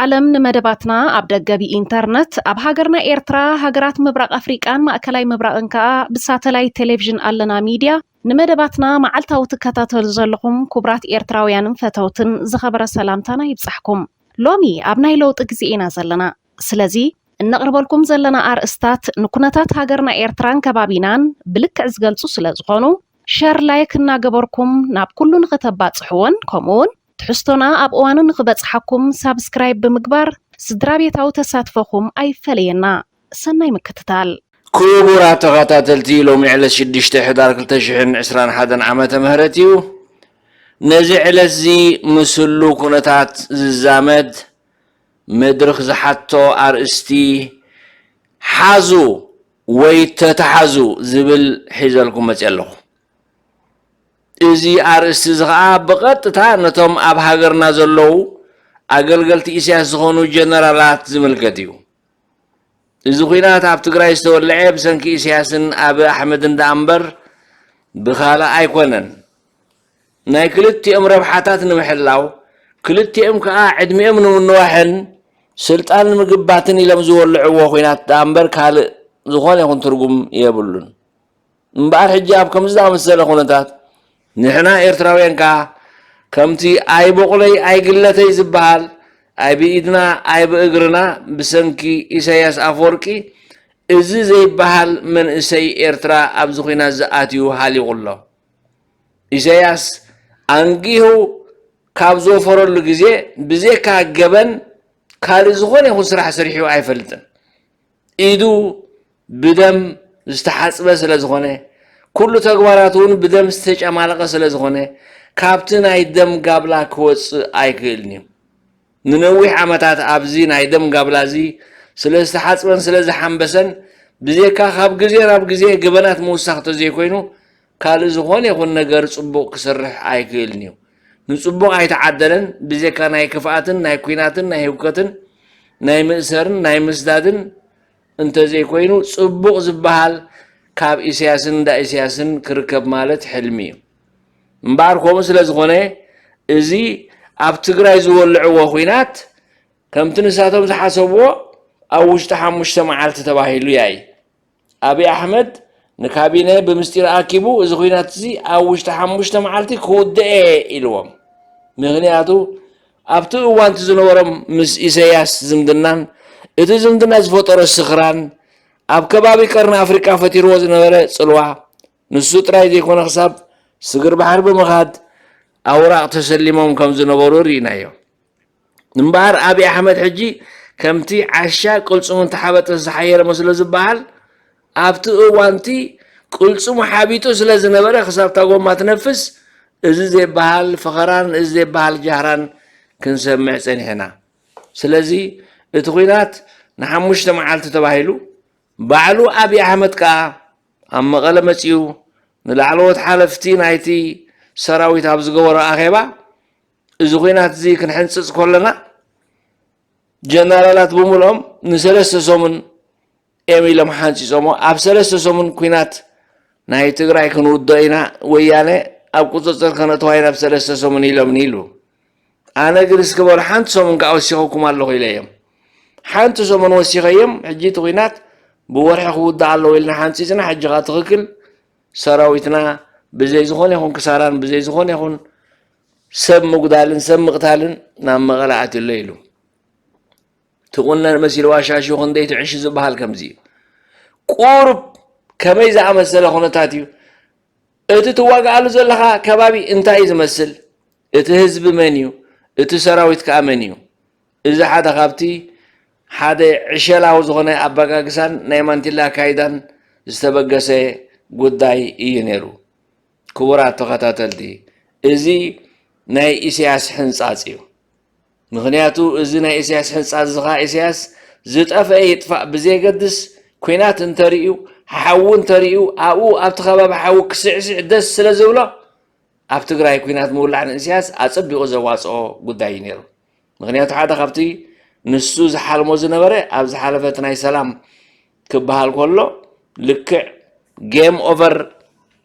ዓለም ንመደባትና ኣብ ደገቢ ኢንተርነት ኣብ ሃገርና ኤርትራ ሃገራት ምብራቅ ኣፍሪቃን ማእከላይ ምብራቅን ከዓ ብሳተላይት ቴሌቪዥን ኣለና ሚድያ ንመደባትና መዓልታዊ ትከታተሉ ዘለኹም ክቡራት ኤርትራውያንን ፈተውትን ዝኸበረ ሰላምታና ይብጻሕኩም። ሎሚ ኣብ ናይ ለውጢ ግዜ ኢና ዘለና። ስለዚ እነቕርበልኩም ዘለና ኣርእስታት ንኩነታት ሃገርና ኤርትራን ከባቢናን ብልክዕ ዝገልጹ ስለ ዝኾኑ ሸር ላይክ እናገበርኩም ናብ ኩሉ ንኽተባጽሕዎን ከምኡውን ትሕዝቶና ኣብ እዋኑ ንኽበጽሓኩም ሳብስክራይብ ብምግባር ስድራ ቤታዊ ተሳትፈኹም ኣይፈለየና። ሰናይ ምክትታል። ክቡራት ተኸታተልቲ ሎሚ ዕለት 6 ሕዳር 2021 ዓመተ ምህረት እዩ። ነዚ ዕለት እዚ ምስሉ ኩነታት ዝዛመድ መድረኽ ዝሓቶ ኣርእስቲ ሓዙ ወይ ተተሓዙ ዝብል ሒዘልኩም መፅእ ኣለኹ። እዚ ኣርእስቲ እዚ ከዓ ብቐጥታ ነቶም ኣብ ሃገርና ዘለዉ ኣገልገልቲ ኢሳያስ ዝኾኑ ጀነራላት ዝምልከት እዩ። እዚ ኩናት ኣብ ትግራይ ዝተወልዐ ብሰንኪ ኢሳያስን ኣብ ኣሕመድን ዳ እምበር ብኻልእ ኣይኮነን። ናይ ክልቲኦም ረብሓታት ንምሕላው ክልቲኦም ከዓ ዕድሚኦም ንምንዋሕን ስልጣን ንምግባትን ኢሎም ዝወልዕዎ ኩናት ዳ እምበር ካልእ ዝኾነ ይኹን ትርጉም የብሉን። እምበኣር ሕጂ ኣብ ከምዚ ዝኣመሰለ ኩነታት ንሕና ኤርትራውያን ከዓ ከምቲ ኣይበቑለይ ኣይግለተይ ዝበሃል ኣይብኢድና ኣይብእግርና ብሰንኪ ኢሳያስ ኣፈወርቂ እዚ ዘይበሃል መንእሰይ ኤርትራ ኣብዚ ኩናት ዝኣትዩ ሃሊቑ ኣሎ። ኢሳያስ ኣንጊሁ ካብ ዝወፈረሉ ግዜ ብዘይካ ገበን ካልእ ዝኾነ ይኹን ስራሕ ሰሪሑ ኣይፈልጥን። ኢዱ ብደም ዝተሓፅበ ስለ ዝኾነ ኩሉ ተግባራት እውን ብደም ዝተጨማለቐ ስለ ዝኾነ ካብቲ ናይ ደም ጋብላ ክወፅእ ኣይክእልን እዩ። ንነዊሕ ዓመታት ኣብዚ ናይ ደም ጋብላ እዚ ስለ ዝተሓፅበን ስለ ዝሓንበሰን ብዘይካ ካብ ግዜ ናብ ግዜ ገበናት ምውሳኽ ተዘይኮይኑ ካልእ ዝኾነ ይኹን ነገር ፅቡቕ ክሰርሕ ኣይክእልን እዩ። ንፅቡቕ ኣይተዓደለን ብዘይካ ናይ ክፍኣትን ናይ ኩናትን ናይ ህውከትን ናይ ምእሰርን ናይ ምስዳድን እንተዘይኮይኑ ፅቡቕ ዝበሃል ካብ ኢሳያስን እንዳ ኢሳያስን ክርከብ ማለት ሕልሚ እዩ። እምበኣር ከምኡ ስለ ዝኾነ እዚ ኣብ ትግራይ ዝወልዕዎ ኩናት ከምቲ ንሳቶም ዝሓሰብዎ ኣብ ውሽጢ 5 መዓልቲ ተባሂሉ ያይ ኣብይ ኣሕመድ ንካቢነ ብምስጢር ኣኪቡ እዚ ኩናት እዚ ኣብ ውሽጢ 5 መዓልቲ ክውድአ ኢልዎም። ምክንያቱ ኣብቲ እዋንቲ ዝነበሮም ምስ ኢሳያስ ዝምድናን እቲ ዝምድና ዝፈጠሮ ስኽራን ኣብ ከባቢ ቀርኒ ኣፍሪቃ ፈቲርዎ ዝነበረ ፅልዋ ንሱ ጥራይ ዘይኮነ ክሳብ ስግር ባሕሪ ብምኻድ ኣውራቕ ተሰሊሞም ከም ዝነበሩ ርኢናዮ። እምበኣር ኣብይ ኣሕመድ ሕጂ ከምቲ ዓሻ ቅልፅሙ እንተሓበጠ ዝሓየረ መስሎ ዝበሃል ኣብቲ እዋንቲ ቅልፅሙ ሓቢጡ ስለ ዝነበረ ክሳብታ ጎማ ትነፍስ እዚ ዘይበሃል ፈኸራን እዚ ዘይበሃል ጃህራን ክንሰምዕ ፀኒሕና። ስለዚ እቲ ኩናት ን5 መዓልቲ ተባሂሉ ባዕሉ ኣብይ ኣሕመድ ከዓ ኣብ መቐለ መፂኡ ንላዕለዎት ሓለፍቲ ናይቲ ሰራዊት ኣብ ዝገበሮ ኣኼባ እዚ ኩናት እዚ ክንሕንፅፅ ከለና ጀነራላት ብምልኦም ን3 ሰሙን እዮም ኢሎም ሓንፂፆሞ ኣብ 3 ሰሙን ኩናት ናይ ትግራይ ክንውድኦ ኢና ወያነ ኣብ ቁፅፅር ከነእትዋ ኢና ኣብ 3 ሰሙን ኢሎምኒ ኢሉ። ኣነ ግን እስክበሉ ሓንቲ ሰሙን ከዓ ወሲኸኩም ኣለኹ ኢለ እዮም። ሓንቲ ሰሙን ወሲኸዮም ሕጂ እቲ ኩናት ብወርሒ ክውዳእ ኣለዎ ኢልና ሓንፂፅና ሕጂ ኻ ትኽክል ሰራዊትና ብዘይ ዝኾነ ይኹን ክሳራን ብዘይ ዝኾነ ይኹን ሰብ ምጉዳልን ሰብ ምቕታልን ናብ መቐለ ኣትሎ ኢሉ። ትቁነን መሲሉ ዋሻሽዩ ክንደይ ትዕሽ ዝበሃል ከምዚ እዩ። ቁርብ ከመይ ዝኣመሰለ ኩነታት እዩ። እቲ ትዋግኣሉ ዘለኻ ከባቢ እንታይ እዩ ዝመስል? እቲ ህዝቢ መን እዩ? እቲ ሰራዊት ከዓ መን እዩ? እዚ ሓደ ካብቲ ሓደ ዕሸላዊ ዝኾነ ኣበጋግሳን ናይ ማንቲላ ካይዳን ዝተበገሰ ጉዳይ እዩ ነይሩ። ክቡራት ተኸታተልቲ እዚ ናይ ኢሳያስ ሕንፃፅ እዩ። ምክንያቱ እዚ ናይ ኢሳያስ ሕንፃፅ ዝኻ ኢሳያስ ዝጠፍአ ይጥፋእ ብዘይገድስ ኩናት እንተርእዩ ሓዊ እንተርእዩ ኣብኡ ኣብቲ ከባቢ ሓዊ ክስዕስዕ ደስ ስለ ዝብሎ ኣብ ትግራይ ኩናት ምውላዕ ንኢሳያስ ኣፀቢቑ ዘዋፅኦ ጉዳይ እዩ ነይሩ። ምክንያቱ ሓደ ካብቲ ንሱ ዝሓልሞ ዝነበረ ኣብ ዝሓለፈት ናይ ሰላም ክበሃል ከሎ ልክዕ ጌም ኦቨር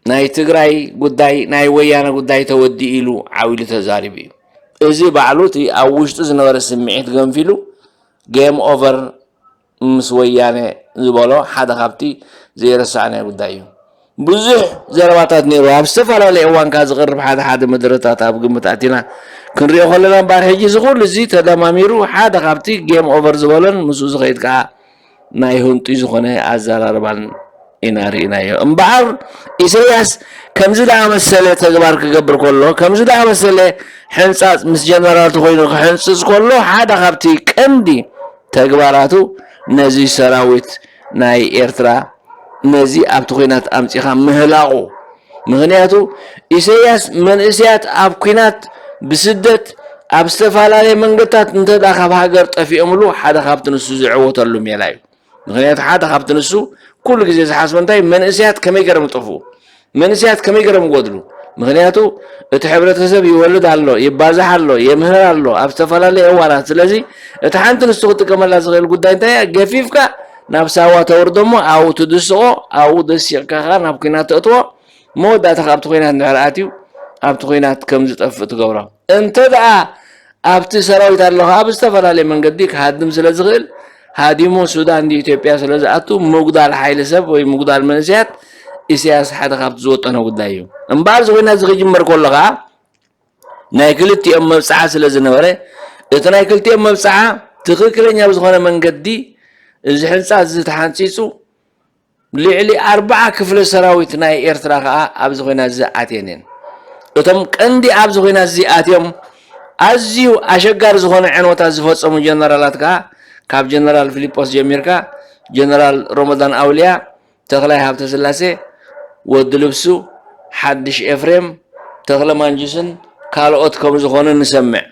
ናይ ትግራይ ጉዳይ ናይ ወያነ ጉዳይ ተወዲ ኢሉ ዓዊሉ ተዛሪቡ እዩ። እዚ ባዕሉ እቲ ኣብ ውሽጡ ዝነበረ ስምዒት ገንፊሉ ጌም ኦቨር ምስ ወያነ ዝበሎ ሓደ ካብቲ ዘይረሳዕና ጉዳይ እዩ ብዙሕ ዘረባታት ነይሩ ኣብ ዝተፈላለዩ እዋንካ ዝቐርብ ሓደ መድረታት ኣብ ግምት ኣቲና ክንሪኦ ከለና እምበር ሕጂ ዝኩሉ እዚ ተደማሚሩ ሓደ ካብቲ ጌም ኦቨር ዝበሎን ምስኡ ዝኸይድ ከዓ ናይ ህንጡ ዝኾነ ኣዘራርባን ኢና ርኢናዮ እምበኣር ኢሳያስ ከምዚ ዳኣመሰለ ተግባር ክገብር ከሎ ከምዚ ዳኣመሰለ ሕንፃፅ ምስ ጀነራል ኮይኑ ክሕንፅፅ ከሎ ሓደ ካብቲ ቀንዲ ተግባራቱ ነዚ ሰራዊት ናይ ኤርትራ ነዚ ኣብቲ ኩናት ኣምፂኻ ምህላቑ ምክንያቱ ኢሳያስ መንእስያት ኣብ ኩናት ብስደት ኣብ ዝተፈላለየ መንገድታት እንተዳ ካብ ሃገር ጠፊኦምሉ ሓደ ካብቲ ንሱ ዝዕወተሉ ሜላ እዩ ምክንያቱ ሓደ ካብቲ ንሱ ኩሉ ግዜ ዝሓስቦ እንታይ መንእስያት ከመይ ገይሮም ይጠፍኡ መንእስያት ከመይ ገይሮም ይጎድሉ ምክንያቱ እቲ ሕብረተሰብ ይወልድ ኣሎ ይባዛሕ ኣሎ የምህር ኣሎ ኣብ ዝተፈላለየ እዋናት ስለዚ እቲ ሓንቲ ንሱ ክጥቀመላ ዝኽእል ጉዳይ እንታይ ገፊፍካ ናብ ሳዋ ተወርዶ እሞ ኣብኡ ትድስቆ ኣብኡ ደሲቕካ ናብ ኩናት ተእትዎ መወዳእታ ኣብቲ ኩናት እንድሕር ኣትዩ ኣብቲ ኩናት ከም ዝጠፍእ ትገብሮ እንተ ደኣ ኣብቲ ሰራዊት ኣለካ ኣብ ዝተፈላለየ መንገዲ ክሃድም ስለ ዝኽእል ሃዲሞ ሱዳን ኢትዮጵያ ስለ ዝኣቱ ምጉዳል ሓይሊ ሰብ ወይ ምጉዳል መንእስያት ኢሳያስ ሓደ ካብቲ ዝወጠነ ጉዳይ እዩ እምበር እዚ ኩናት ዝክጅመር ከሎ ከዓ ናይ ክልቲኦም መብፅዓ ስለ ዝነበረ እቲ ናይ ክልቲኦም መብፅዓ ትክክለኛ ብዝኾነ መንገዲ እዚ ሕንፃ እዚ ተሓንፂፁ ልዕሊ 4 ክፍለ ሰራዊት ናይ ኤርትራ ከዓ ኣብዚ ኩናት እዚ ኣትየን እየን እቶም ቀንዲ ኣብዚ ኩናት እዚ ኣትዮም ኣዝዩ ኣሸጋሪ ዝኾነ ዕንወታት ዝፈፀሙ ጀነራላት ከዓ ካብ ጀነራል ፊሊጶስ ጀሚርካ ጀነራል ሮመዳን ኣውልያ ተክላይ ሃብተ ስላሴ ወዲ ልብሱ ሓድሽ ኤፍሬም ተክለ ማንጁስን ካልኦት ከም ዝኾኑ ንሰምዕ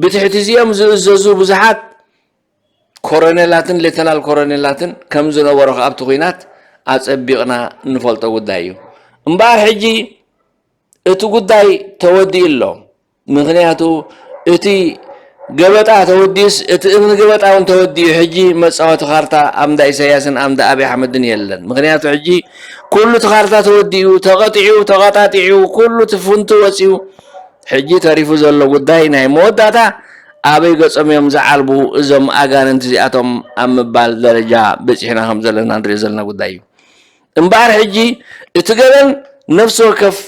ብትሕቲ እዚኦም ዝእዘዙ ብዙሓት ኮሎኔላትን ሌተናል ኮሎኔላትን ከም ዝነበሩ ኣብቲ ኩናት ኣፀቢቕና ንፈልጦ ጉዳይ እዩ እምበር ሕጂ እቲ ጉዳይ ተወዲኡ ኣሎ ምክንያቱ እቲ ገበጣ ተወዲስ እቲ እምኒ ገበጣ እውን ተወዲኡ ሕጂ መፃወቲ ካርታ ኣምዳ ኢሳያስን ኣምዳ ኣብይ ኣሕመድን የለን ምክንያቱ ሕጂ ኩሉ እቲ ካርታ ተወዲኡ ተቐጢዑ ተቐጣጢዑ ኩሉ ትፍንቱ ወፂኡ ሕጂ ተሪፉ ዘሎ ጉዳይ ናይ መወዳእታ ኣበይ ገጾም እዮም ዝዓልቡ እዞም ኣጋንንቲ እዚኣቶም ኣብ ምባል ደረጃ በፂሕና ከም ዘለና ንሪኦ ዘለና ጉዳይ እዩ እምበር ሕጂ እቲ ገበን ነፍሲ ወከፍ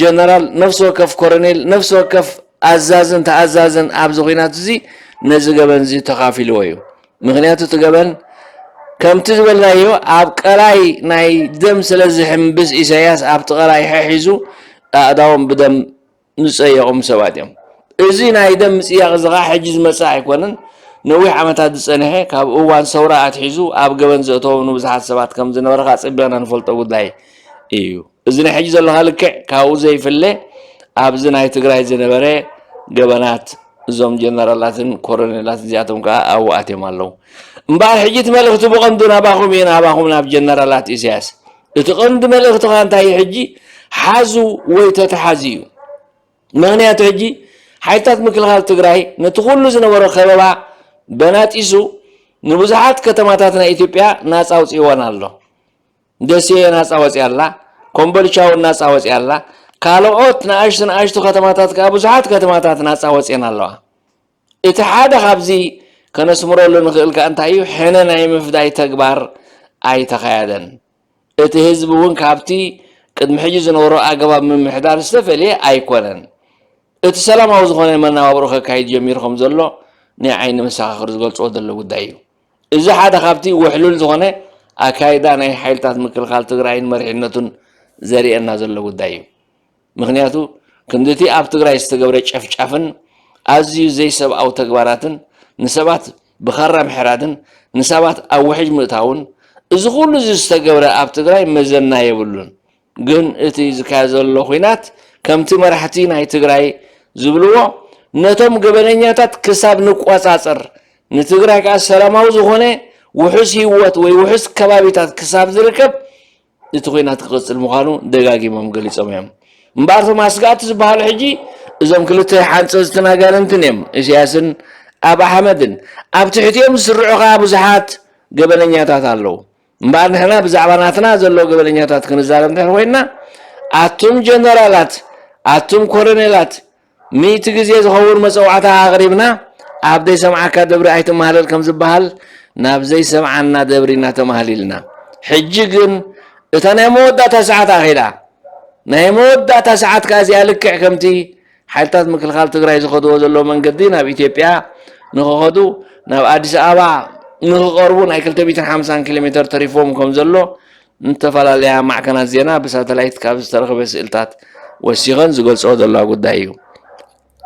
ጀነራል ነፍሲ ወከፍ ኮሎኔል ነፍሲ ወከፍ ኣዛዝን ተኣዛዝን ኣብዚ ኩናት እዚ ነዚ ገበን እዚ ተኻፊልዎ እዩ ምክንያቱ እቲ ገበን ከምቲ ዝበልናዮ ኣብ ቀላይ ናይ ደም ስለ ዝሕምብስ ኢሳያስ ኣብቲ ቀላይ ሒዙ ኣእዳዎም ብደም ዝፀየቖም ሰባት እዮም እዚ ናይ ደም ምፅያቕ እዚ ከዓ ሕጂ ዝመፅእ ኣይኮነን ነዊሕ ዓመታት ዝፀንሐ ካብ እዋን ሰውራ ኣትሒዙ ኣብ ገበን ዘእተዉ ንብዙሓት ሰባት ከም ዝነበረ ከዓ ፅቢቕና ንፈልጦ ጉዳይ እዩ እዚ ናይ ሕጂ ዘለካ ልክዕ ካብኡ ዘይፍለ ኣብዚ ናይ ትግራይ ዝነበረ ገበናት እዞም ጀነራላትን ኮሎኔላት እዚኣቶም ከዓ ኣብኡ ኣትዮም ኣለዉ እምበር ሕጂ እቲ መልእኽቲ ብቐንዱ ናባኹም እዩ ናባኹም ናብ ጀነራላት ኢሳያስ እቲ ቀንዲ መልእኽቲ ከዓ እንታይ ሕጂ ሓዙ ወይ ተተሓዚ እዩ ምክንያቱ ሕጂ ሓይልታት ምክልኻል ትግራይ ነቲ ኩሉ ዝነበሮ ከበባ በናጢሱ ንብዙሓት ከተማታት ናይ ኢትዮጵያ ናፃ ውፅኢዎን ኣሎ ደሴ ናፃ ወፂኣ ኣላ ኮምቦልቻ እውን ናፃ ወፂኣ ኣላ ካልኦት ንኣሽቱ ከተማታት ከዓ ብዙሓት ከተማታት ናፃ ወፂአን ኣለዋ እቲ ሓደ ካብዚ ከነስምረሉ ንኽእል ከዓ እንታይ እዩ ሕነ ናይ ምፍዳይ ተግባር ኣይተኻየደን እቲ ህዝቢ እውን ካብቲ ቅድሚ ሕጂ ዝነበሮ ኣገባብ ምምሕዳር ዝተፈልየ ኣይኮነን እቲ ሰላማዊ ዝኾነ መነባብሮ ከካይድ ጀሚሩ ከም ዘሎ ናይ ዓይኒ መሰኻኽሪ ዝገልፅዎ ዘሎ ጉዳይ እዩ እዚ ሓደ ካብቲ ውሕሉል ዝኾነ ኣካይዳ ናይ ሓይልታት ምክልኻል ትግራይን መሪሕነቱን ዘርእየና ዘሎ ጉዳይ እዩ ምክንያቱ ክንድቲ ኣብ ትግራይ ዝተገብረ ጨፍጫፍን ኣዝዩ ዘይሰብኣዊ ተግባራትን ንሰባት ብኻራ ምሕራድን ንሰባት ኣብ ውሕጅ ምእታውን እዚ ኩሉ ዝተገብረ ኣብ ትግራይ መዘና የብሉን ግን እቲ ዝካየድ ዘሎ ኩናት ከምቲ መራሕቲ ናይ ትግራይ ዝብልዎ ነቶም ገበነኛታት ክሳብ ንቆፃፀር ንትግራይ ከዓ ሰላማዊ ዝኾነ ውሑስ ህይወት ወይ ውሑስ ከባቢታት ክሳብ ዝርከብ እቲ ኩናት ክቅፅል ምዃኑ ደጋጊሞም ገሊፆም እዮም እምበር እቶም ኣስጋእቲ ዝበሃሉ ሕጂ እዞም ክልተ ሓንፀዝትን ኣጋንንትን እዮም ኢሳያስን ኣብ ኣሕመድን ኣብ ትሕቲኦም ዝስርዑ ከዓ ብዙሓት ገበነኛታት ኣለዉ እምበር ንሕና ብዛዕባ ናትና ዘሎ ገበነኛታት ክንዛረብ እንድሕር ኮይንና ኣቱም ጀነራላት ኣቱም ኮሎኔላት ሚእቲ ግዜ ዝኸውን መፀዋዕታ ኣቕሪብና عبدي سمعك دبر أيت مهلل كم زبهل نابزي سمعنا دبرنا تمهللنا حجيجن إتنا مودة تسعة أخيرا نمودة تسعة كازي ألك كمتي حالتات مكل خال تقرأي زخدو وزلو من قدينا بإثيوبيا نخدو ناب أديس أبا نخربون أي كلتا 250 كيلومتر تريفوم كم زلو انتفال عليها معكنا زينا بس هتلاقيت كابس ترخب سئلتات وسيغن زغل صعود الله قدايو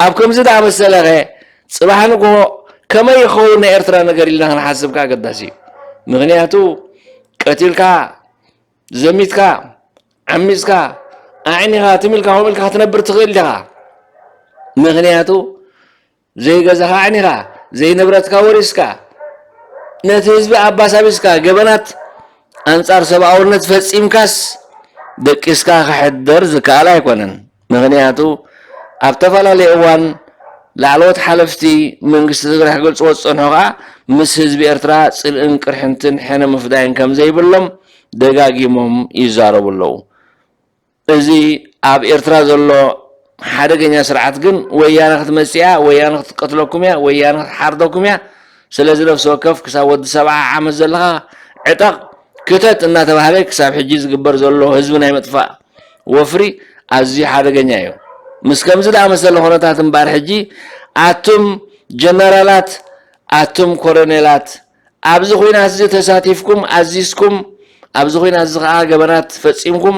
أبكم زد عم السلغة صباحنكو كما يخون إرترا نقري لنا نحسب كا قداسي مغنياتو قتلكا زميتكا عميسكا أعنيها تملكا هملكا تنبر تغيل لها مغنياتو زي غزها عنيها زي نبرتكا ورسكا نتهزبي عباسا بسكا قبنات أنصار سبعورنت فسيمكاس دكسكا خحدر زكالا يكونن مغنياتو أبتفالا لإوان لعلوت حلفتي من قصة تقرح قلت صوت صنعها مس هزبي إرترا صلقن قرحنتن حين مفداين كم زي بلهم دقاقي مهم يزارو بلو إزي أب إرترا زلو حدقين سرعت قن ويانا تمسيها ويانا قتلكم يا ويانا حردكم يا سلازل في سوكف كسا ود 7 عام زلها عتق كتت إنها تبهلك كساب حجيز قبر زلو هزبنا يمطفأ وفري أزي حدقين يايو مسكم زد عمسل هونتات مبار حجي أتم جنرالات أتم كورنيلات أبزو خوين عزيز تساتيفكم عزيزكم أبزو خوين عزيز قبنات فسيمكم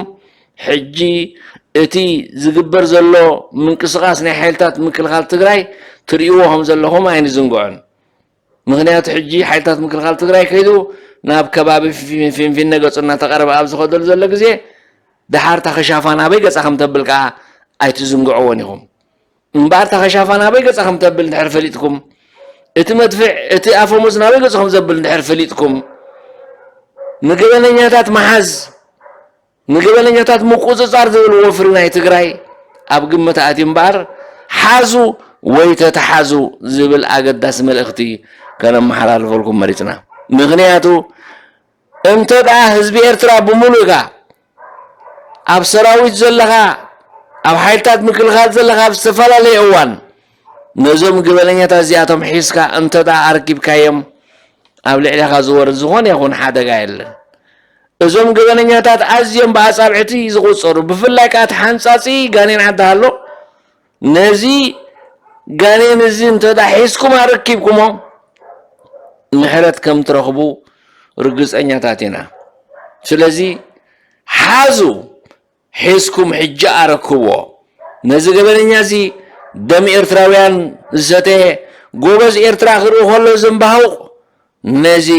حجي اتي زغبر زلو من قسقاس ناي حيلتات مكل خال تግራይ تريوهم زلهم عين زنقعن مغنيات حجي حيلتات مكل خال تግራይ كيدو ناب كبابي في نغصنا تقرب ابز خدل زل غزي دحار تخشافانا بي غصخم تبلقا ايت زنقعون يهم امبار تخشافانا بي غصخم تبل دحر فليتكم اتي مدفع اتي افومزنا بي غصخم زبل دحر فليتكم نغبلنياتات محز نقبلنياتات مقوصصار زبل وفرنا تግራይ ኣብ ግመት ኣቲምባር ሓዙ ወይ ተተሓዙ ዝብል ኣገዳስ መልእኽቲ ከነመሓላልፈልኩም መሪፅና ምክንያቱ እንተዳ ህዝቢ ኤርትራ ብሙሉእ ኣብ ሰራዊት ዘለኻ ኣብ ሓይልታት ምክልኻል ዘለኻ ኣብ ዝተፈላለየ እዋን ነዞም ግበለኛታት እዚኣቶም ሒዝካ እንተዳ ኣርኪብካዮም ኣብ ልዕሊኻ ዝወርድ ዝኾነ ይኹን ሓደጋ የለን እዞም ግበለኛታት ኣዝዮም ብኣጻብዕቲ ዝቁፀሩ ብፍላይ ከዓ ተሓንፃፂ ጋኔን ዓዳሃሎ ነዚ ጋኔን እዚ እንተዳ ሒዝኩም ኣረኪብኩሞ ምሕረት ከም ትረኽቡ ርግፀኛታት ኢና ስለዚ ሓዙ ሒዝኩም ሕጂ ኣረክብዎ ነዚ ገበነኛ እዚ ደም ኤርትራውያን ዝሰተየ ጎበዝ ኤርትራ ክርኢ ከሎ ዘንባሃውቕ ነዚ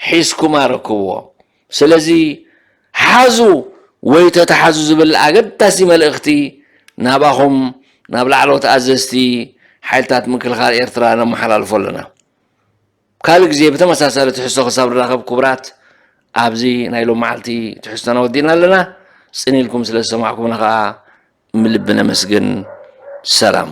ሒዝኩም ኣረክብዎ ስለዚ ሓዙ ወይ ተተሓዙ ዝብል ኣገዳሲ መልእኽቲ ናባኹም ናብ ላዕለዎት ኣዘዝቲ ሓይልታት ምክልኻል ኤርትራ ነመሓላልፎ ኣለና ካልእ ግዜ ብተመሳሳሊ ትሕዝቶ ክሳብ ንራኸብ ክቡራት ኣብዚ ናይ ሎም መዓልቲ ትሕዝቶና ወዲና ኣለና ፅኒኢልኩም ስለ ዝሰማዕኩምና ከዓ ምልቢ ነመስግን ሰላም